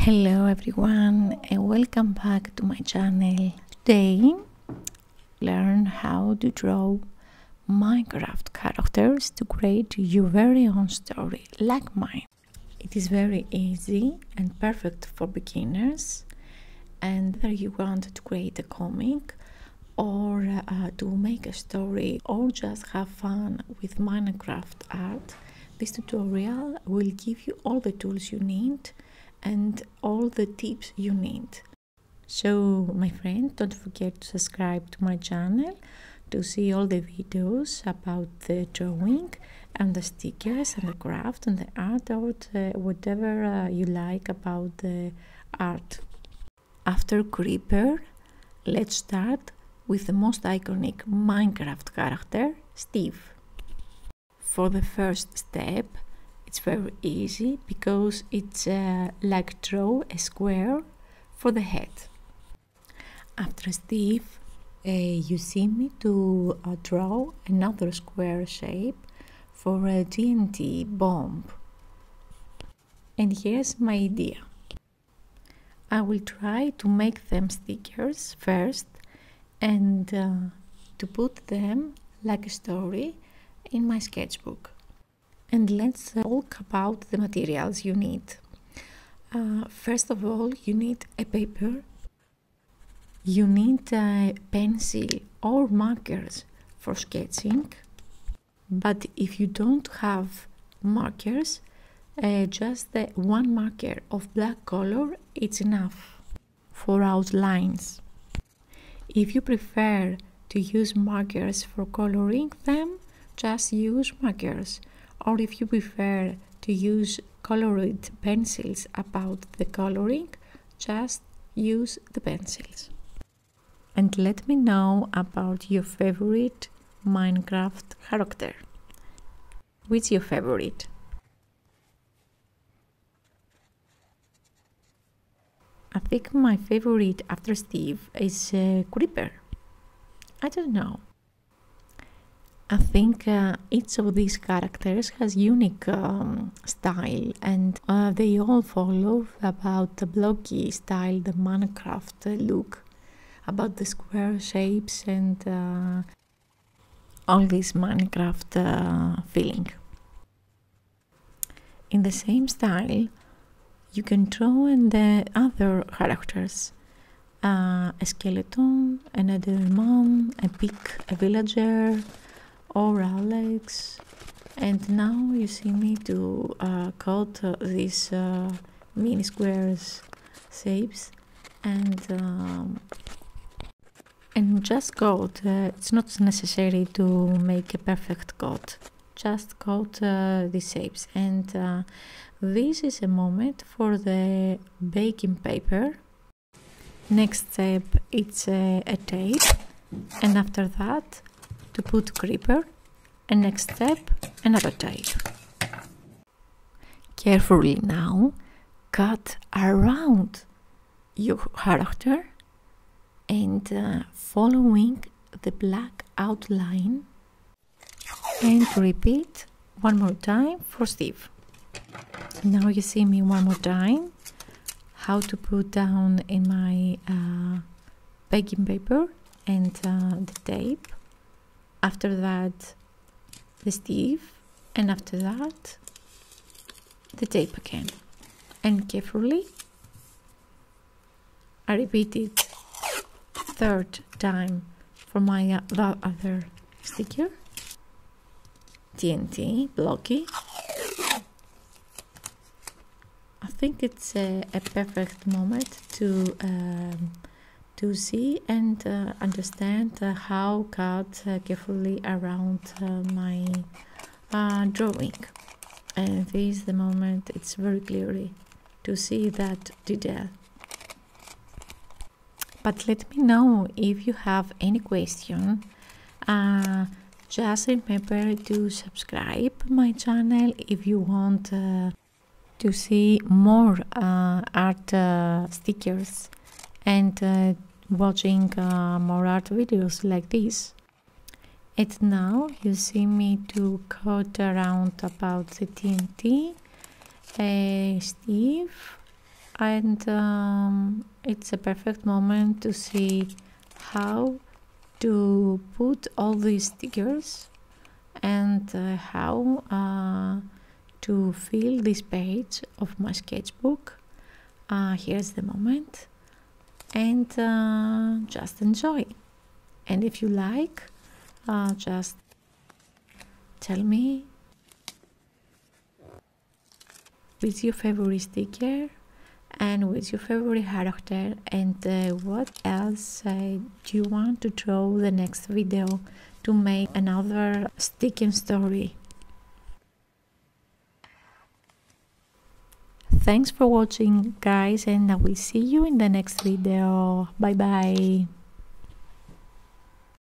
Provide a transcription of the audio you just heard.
Hello everyone and welcome back to my channel. Today, learn how to draw Minecraft characters to create your very own story like mine. It is very easy and perfect for beginners, and whether you want to create a comic or to make a story or just have fun with Minecraft art, this tutorial will give you all the tools you need and all the tips you need. So my friend, don't forget to subscribe to my channel to see all the videos about the drawing and the stickers and the craft and the art or whatever you like about the art. After Creeper, let's start with the most iconic Minecraft character, Steve. For the first step, it's very easy because it's like draw a square for the head. After Steve, you see me to draw another square shape for a TNT bomb. And here's my idea. I will try to make them stickers first and to put them like a story in my sketchbook. And let's talk about the materials you need. First of all, you need a paper. You need a pencil or markers for sketching. But if you don't have markers, just one marker of black color is enough for outlines. If you prefer to use markers for coloring them, just use markers. Or if you prefer to use colored pencils about the coloring, just use the pencils. And let me know about your favorite Minecraft character. Which is your favorite? I think my favorite after Steve is Creeper. I don't know. I think each of these characters has unique style, and they all follow about the blocky style, the Minecraft look, about the square shapes and all this Minecraft feeling. In the same style, you can draw in the other characters. A skeleton, an enderman, a pig, a villager, or Alex. And now you see me to cut these mini squares shapes and just cut. It's not necessary to make a perfect cut. Just cut these shapes. And this is a moment for the baking paper. Next step, it's a tape, and after that, to put Creeper, and next step, another tape. Carefully now, cut around your character and following the black outline, and repeat one more time for Steve. Now you see me one more time how to put down in my baking paper and the tape. After that, the Steve, and after that, the tape again. And carefully, I repeat it third time for my other sticker, TNT, blocky. I think it's a perfect moment to see and understand how cut carefully around my drawing. And this is the moment it's very clearly to see that detail. But let me know if you have any question. Just remember to subscribe my channel if you want to see more art stickers and watching more art videos like this. And now you see me to cut around about the TNT, Steve, and it's a perfect moment to see how to put all these stickers and how to fill this page of my sketchbook. Here's the moment, and just enjoy. And if you like, just tell me what's your favorite sticker and what's your favorite character, and what else do you want to draw the next video to make another sticking story. Thanks for watching, guys, and I will see you in the next video. Bye bye.